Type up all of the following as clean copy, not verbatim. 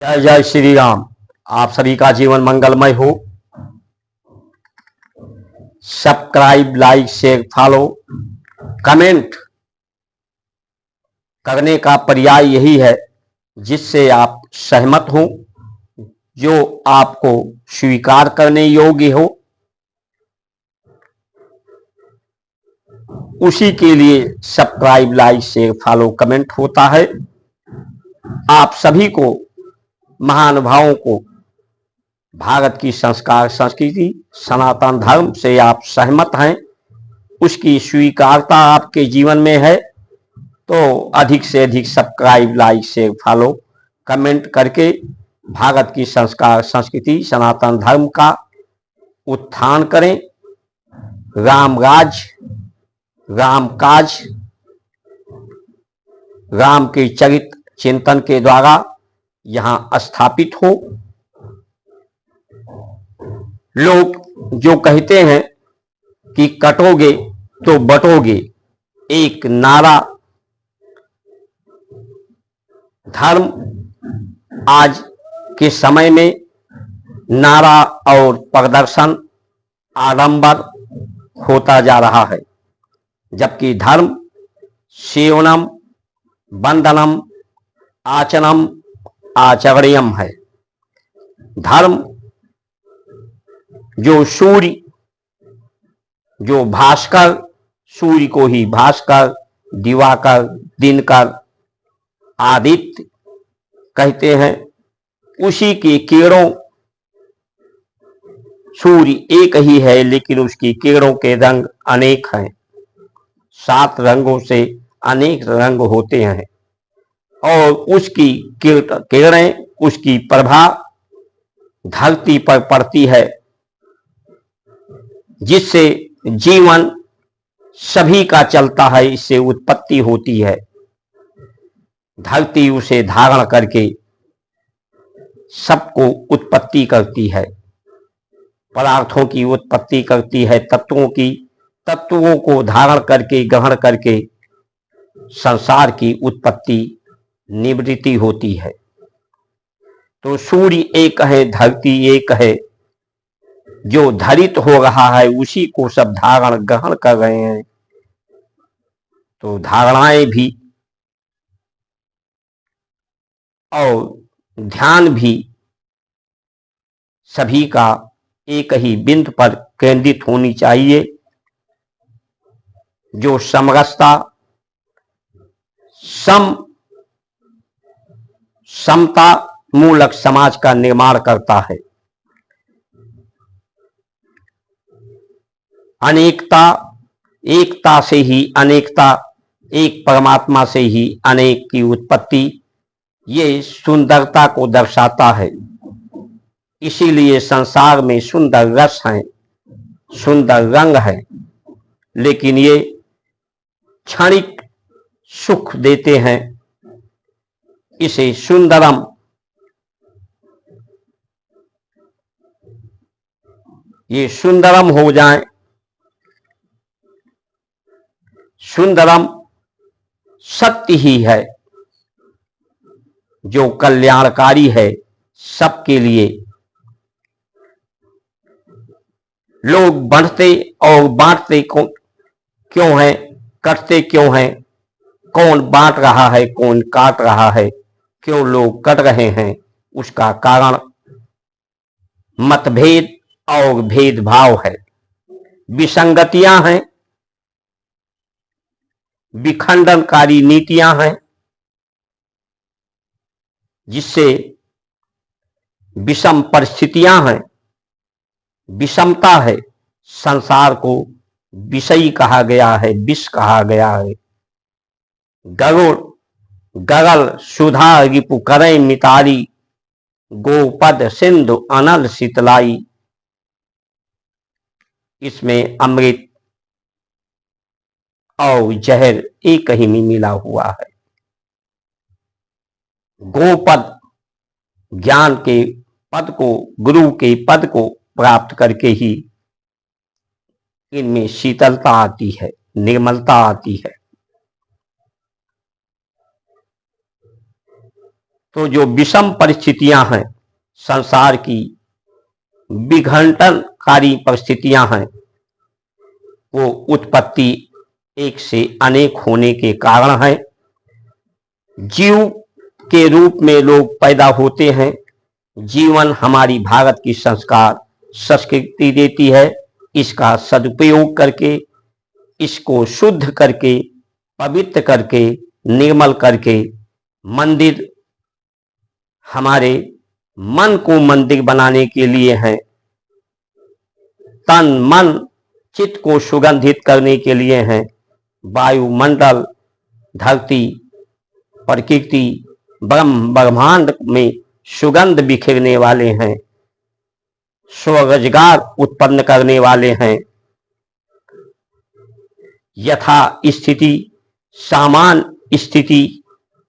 जय जय श्री राम। आप सभी का जीवन मंगलमय हो। Subscribe, like, share, follow, comment करने का पर्याय यही है जिससे आप सहमत हो, जो आपको स्वीकार करने योग्य हो, उसी के लिए subscribe, like, share, follow, comment होता है। आप सभी को, महानुभावों को, भारत की संस्कार, संस्कृति, सनातन धर्म से आप सहमत हैं, उसकी स्वीकारता आपके जीवन में है, तो अधिक से अधिक subscribe, like, share, follow, comment करके भारत की संस्कार, संस्कृति, सनातन धर्म का उत्थान करें। राम राज, राम काज, राम के चरित्र चिंतन के द्वारा यहाँ स्थापित हो। लोग जो कहते हैं कि कटोगे तो बटोगे, एक नारा धर्म आज के समय में नारा और प्रदर्शन आडंबर होता जा रहा है, जबकि धर्म सेवनम वंदनम आचनम आचरणीयम है। धर्म जो सूर्य, जो भास्कर, सूर्य को ही भास्कर, दिवाकर, दिनकर, आदित्य कहते हैं, उसी की किरणों, सूर्य एक ही है लेकिन उसकी किरणों के रंग अनेक हैं। 7 रंगों से अनेक रंग होते हैं और उसकी किरणें, उसकी प्रभा धरती पर पड़ती है, जिससे जीवन सभी का चलता है, इससे उत्पत्ति होती है। धरती उसे धारण करके सबको उत्पत्ति करती है, पदार्थों की उत्पत्ति करती है, तत्वों को धारण करके, ग्रहण करके संसार की उत्पत्ति, निवृत्ति होती है। तो सूर्य एक है, धरती एक है, जो धरित हो रहा है उसी को सब धारण ग्रहण कर रहे हैं। तो धारणाएं भी और ध्यान भी सभी का एक ही बिंदु पर केंद्रित होनी चाहिए, जो समरसता, समता मूलक समाज का निर्माण करता है। अनेकता, एकता से ही अनेकता, एक परमात्मा से ही अनेक की उत्पत्ति, ये सुंदरता को दर्शाता है। इसीलिए संसार में सुंदर रस है, सुंदर रंग है, लेकिन ये क्षणिक सुख देते हैं। इसे सुंदरम, ये सुंदरम हो जाए, सुंदरम सत्य ही है, जो कल्याणकारी है सबके लिए। लोग बढ़ते और बांटते क्यों हैं, कटते क्यों हैं? कौन बांट रहा है, कौन काट रहा है, क्यों लोग कट रहे हैं? उसका कारण मतभेद और भेदभाव है, विसंगतियां हैं, विखंडनकारी नीतियां हैं, जिससे विषम परिस्थितियां हैं, विषमता है। संसार को विषयी कहा गया है, विष कहा गया है। गरुड़ गरल सुधा रिपु करें मितारी, गोपद सिंधु अनल शीतलाई। इसमें अमृत और जहर एक ही में मिला हुआ है। गोपद ज्ञान के पद को, गुरु के पद को प्राप्त करके ही इनमें शीतलता आती है, निर्मलता आती है। तो जो विषम परिस्थितियां हैं, संसार की विघटनकारी परिस्थितियां हैं, वो उत्पत्ति एक से अनेक होने के कारण है। जीव के रूप में लोग पैदा होते हैं। जीवन हमारी भारत की संस्कार संस्कृति देती है। इसका सदुपयोग करके, इसको शुद्ध करके, पवित्र करके, निर्मल करके, मंदिर हमारे मन को मंदिर बनाने के लिए है, तन मन चित्त को सुगंधित करने के लिए है। वायुमंडल, धरती, प्रकृति, ब्रह्मांड में सुगंध बिखेरने वाले हैं, स्वरोजगार उत्पन्न करने वाले हैं। यथा स्थिति, सामान्य स्थिति,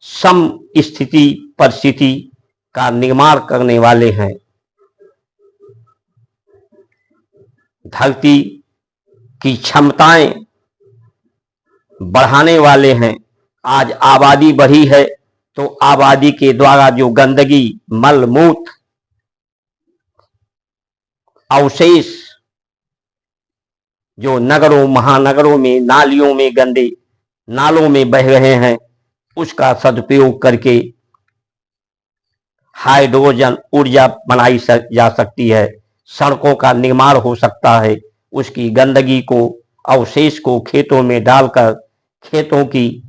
सम स्थिति, परिस्थिति का निर्माण करने वाले हैं। धरती की क्षमताएं बढ़ाने वाले हैं। आज आबादी बढ़ी है तो आबादी के द्वारा जो गंदगी, मल मूत्र, अवशेष जो नगरों महानगरों में, नालियों में, गंदे नालों में बह रहे हैं, उसका सदुपयोग करके हाइड्रोजन ऊर्जा बनाई जा सकती है। सड़कों का निर्माण हो सकता है। उसकी गंदगी को, अवशेष को खेतों में डालकर खेतों की,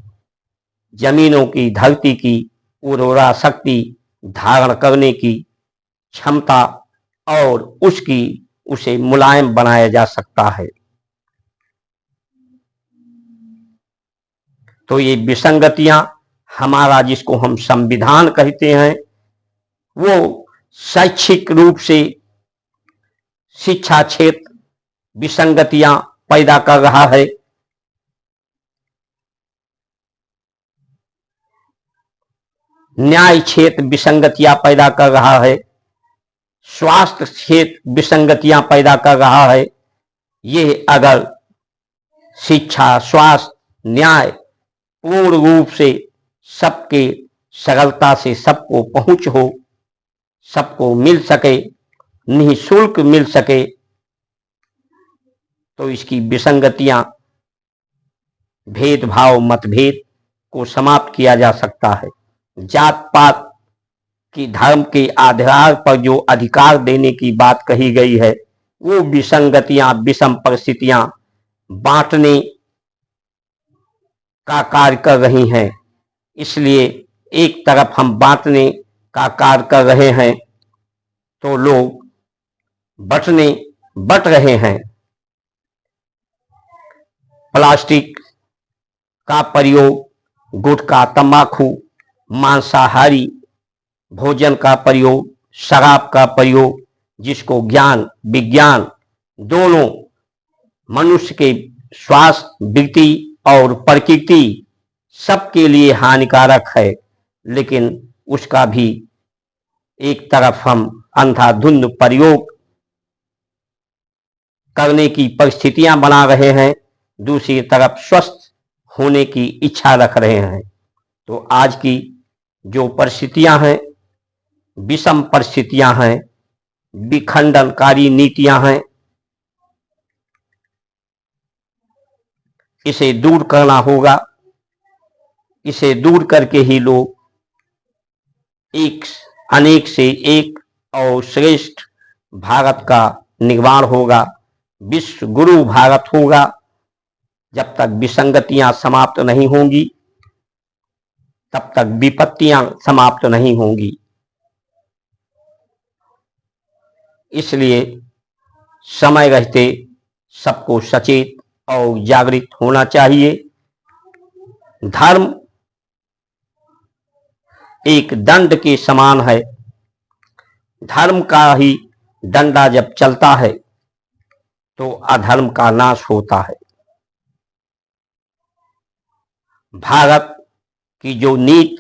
जमीनों की, धरती की उर्वरा शक्ति धारण करने की क्षमता और उसे मुलायम बनाया जा सकता है। तो ये विसंगतियां, हमारा जिसको हम संविधान कहते हैं, वो शैक्षिक रूप से शिक्षा क्षेत्र विसंगतियां पैदा कर रहा है। न्याय क्षेत्र विसंगतियां पैदा कर रहा है। स्वास्थ्य क्षेत्र विसंगतियां पैदा कर रहा है। ये अगर शिक्षा, स्वास्थ्य, न्याय पूर्ण रूप से सबके सरलता से सबको पहुंच हो, सबको मिल सके, निःशुल्क मिल सके, तो इसकी विसंगतियां, भेदभाव, मतभेद को समाप्त किया जा सकता है। जात पात की, धर्म के आधार पर जो अधिकार देने की बात कही गई है, वो विसंगतियां, विषम परिस्थितियां बांटने का कार्य कर रही हैं। इसलिए एक तरफ हम बांटने का कार्य कर रहे हैं तो लोग बट रहे हैं। प्लास्टिक का प्रयोग, गुटखा, तंबाकू, मांसाहारी भोजन का प्रयोग, शराब का प्रयोग, जिसको ज्ञान विज्ञान दोनों मनुष्य के स्वास्थ्य, वृत्ति और प्रकृति सबके लिए हानिकारक है, लेकिन उसका भी एक तरफ हम अंधाधुंध प्रयोग करने की परिस्थितियां बना रहे हैं, दूसरी तरफ स्वस्थ होने की इच्छा रख रहे हैं। तो आज की जो परिस्थितियां हैं, विषम परिस्थितियां हैं, विखंडनकारी नीतियां हैं, इसे दूर करना होगा। इसे दूर करके ही लोग एक, अनेक से एक और श्रेष्ठ भारत का निर्माण होगा, विश्व गुरु भारत होगा। जब तक विसंगतियां समाप्त नहीं होंगी, तब तक विपत्तियां समाप्त नहीं होंगी। इसलिए समय रहते सबको सचेत और जागृत होना चाहिए। धर्म एक दंड के समान है। धर्म का ही डंडा जब चलता है तो अधर्म का नाश होता है। भारत की जो नीत,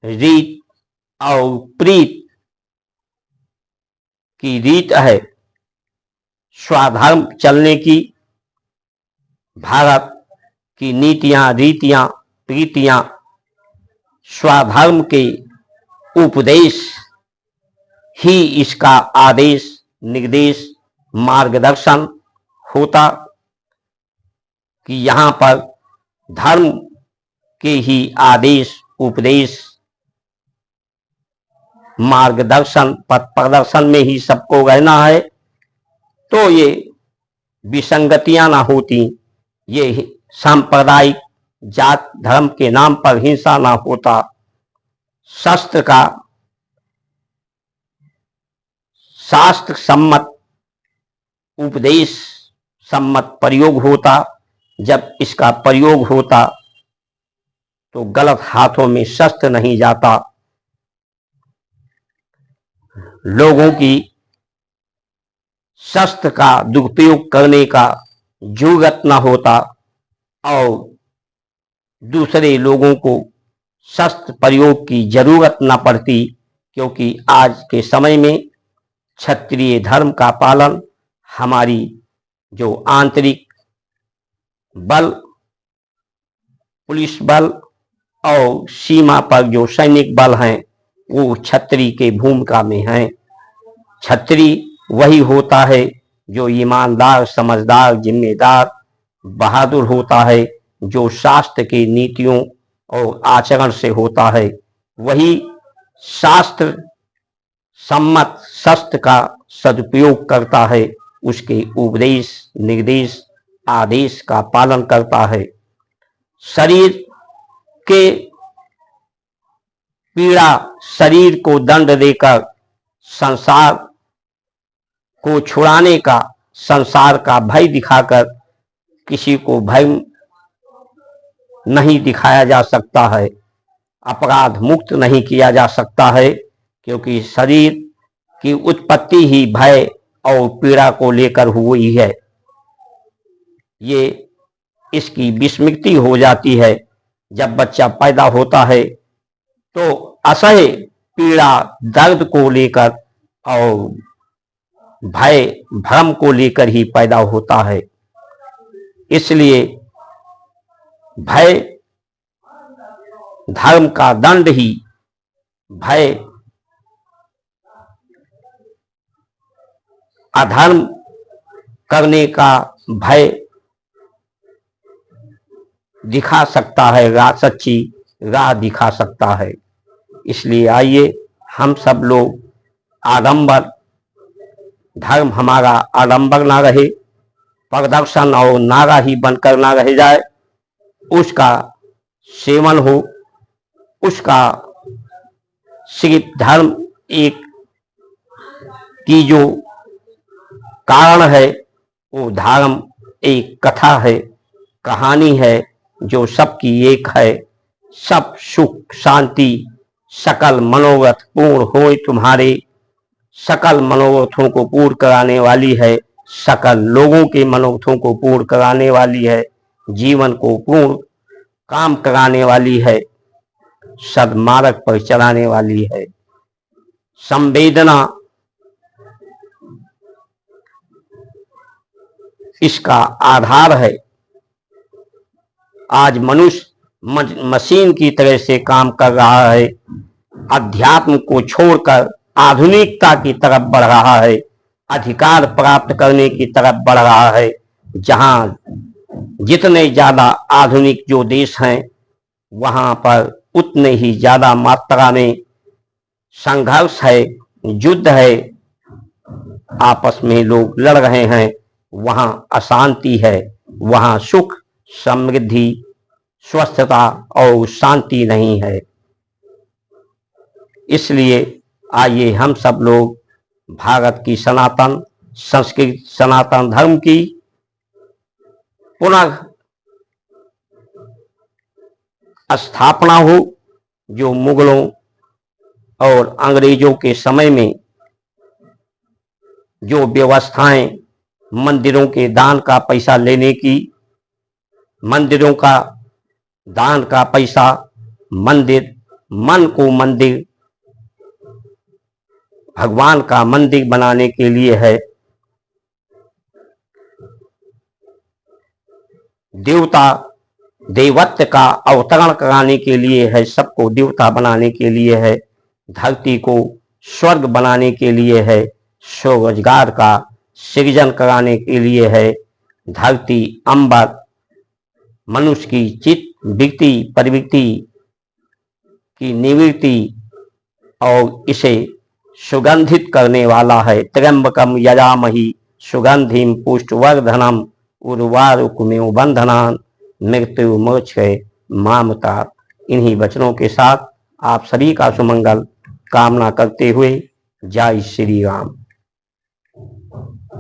रीत और प्रीत की रीत है स्वधर्म चलने की, भारत की नीतियां, रीतियां, प्रीतियां स्वधर्म के उपदेश ही इसका आदेश, निर्देश, मार्गदर्शन होता कि यहाँ पर धर्म के ही आदेश, उपदेश, मार्गदर्शन, पथ प्रदर्शन में ही सबको रहना है, तो ये विसंगतियां ना होती, ये सांप्रदायिक जात धर्म के नाम पर हिंसा ना होता, शास्त्र का शास्त्र सम्मत, उपदेश सम्मत प्रयोग होता। जब इसका प्रयोग होता तो गलत हाथों में शस्त्र नहीं जाता, लोगों की शस्त्र का दुरुपयोग करने का जरूरत न होता और दूसरे लोगों को शस्त्र प्रयोग की जरूरत न पड़ती, क्योंकि आज के समय में क्षत्रिय धर्म का पालन हमारी जो आंतरिक बल, पुलिस बल और सीमा पर जो सैनिक बल हैं वो क्षत्रिय के भूमिका में हैं। क्षत्रिय वही होता है जो ईमानदार, समझदार, जिम्मेदार, बहादुर होता है, जो शास्त्र की नीतियों और आचरण से होता है, वही शास्त्र सम्मत शस्त्र का सदुपयोग करता है, उसके उपदेश, निर्देश, आदेश का पालन करता है। शरीर के पीड़ा, शरीर को दंड देकर संसार को छुड़ाने का, संसार का भय दिखाकर किसी को भय नहीं दिखाया जा सकता है, अपराध मुक्त नहीं किया जा सकता है, क्योंकि शरीर की उत्पत्ति ही भय और पीड़ा को लेकर हुई है। ये इसकी विस्मृति हो जाती है। जब बच्चा पैदा होता है तो असह्य पीड़ा, दर्द को लेकर और भय, भ्रम को लेकर ही पैदा होता है। इसलिए भय धर्म का दंड ही, भय अधर्म करने का भय दिखा सकता है, सच्ची राह दिखा सकता है। इसलिए आइए हम सब लोग आडंबर, धर्म हमारा आडंबर ना रहे, प्रदर्शन और नारा ही बनकर ना रह जाए, उसका सेवन हो, उसका सिर्फ धर्म एक की जो कारण है वो धर्म एक कथा है, कहानी है जो सबकी एक है। सब सुख शांति सकल मनोरथ पूर्ण होए तुम्हारे, सकल मनोरथों को पूर्ण कराने वाली है, सकल लोगों के मनोरथों को पूर्ण कराने वाली है, जीवन को पूर्ण काम कराने वाली है, सद्मार्ग पर चलाने वाली है। संवेदना इसका आधार है। आज मनुष्य मशीन की तरह से काम कर रहा है, अध्यात्म को छोड़कर आधुनिकता की तरफ बढ़ रहा है, अधिकार प्राप्त करने की तरफ बढ़ रहा है। जहां जितने ज्यादा आधुनिक जो देश हैं वहां पर उतने ही ज्यादा मात्रा में संघर्ष है, युद्ध है, आपस में लोग लड़ रहे हैं, वहां अशांति है, वहां सुख, समृद्धि, स्वस्थता और शांति नहीं है। इसलिए आइए हम सब लोग भारत की सनातन संस्कृति, सनातन धर्म की पुनः स्थापना हो, जो मुगलों और अंग्रेजों के समय में जो व्यवस्थाएं मंदिरों के दान का पैसा लेने की, मंदिरों का दान का पैसा मंदिर, मन को मंदिर, भगवान का मंदिर बनाने के लिए है, देवता देवत्व का अवतरण कराने के लिए है, सबको देवता बनाने के लिए है। धरती को स्वर्ग बनाने के लिए है, स्वरोजगार का सृजन कराने के लिए है। धरती, अंबर मनुष्य की चित्त वृत्ति प्रवृत्ति की निवृत्ति और इसे सुगंधित करने वाला है। त्र्यंबकम यजामहि सुगंधिम पुष्टवर्धनम उर्वारुकमेव बंधनान् मृत्यु मोक्षय मामृतात्। इन्हीं वचनों के साथ आप सभी का सुमंगल कामना करते हुए जय श्री राम।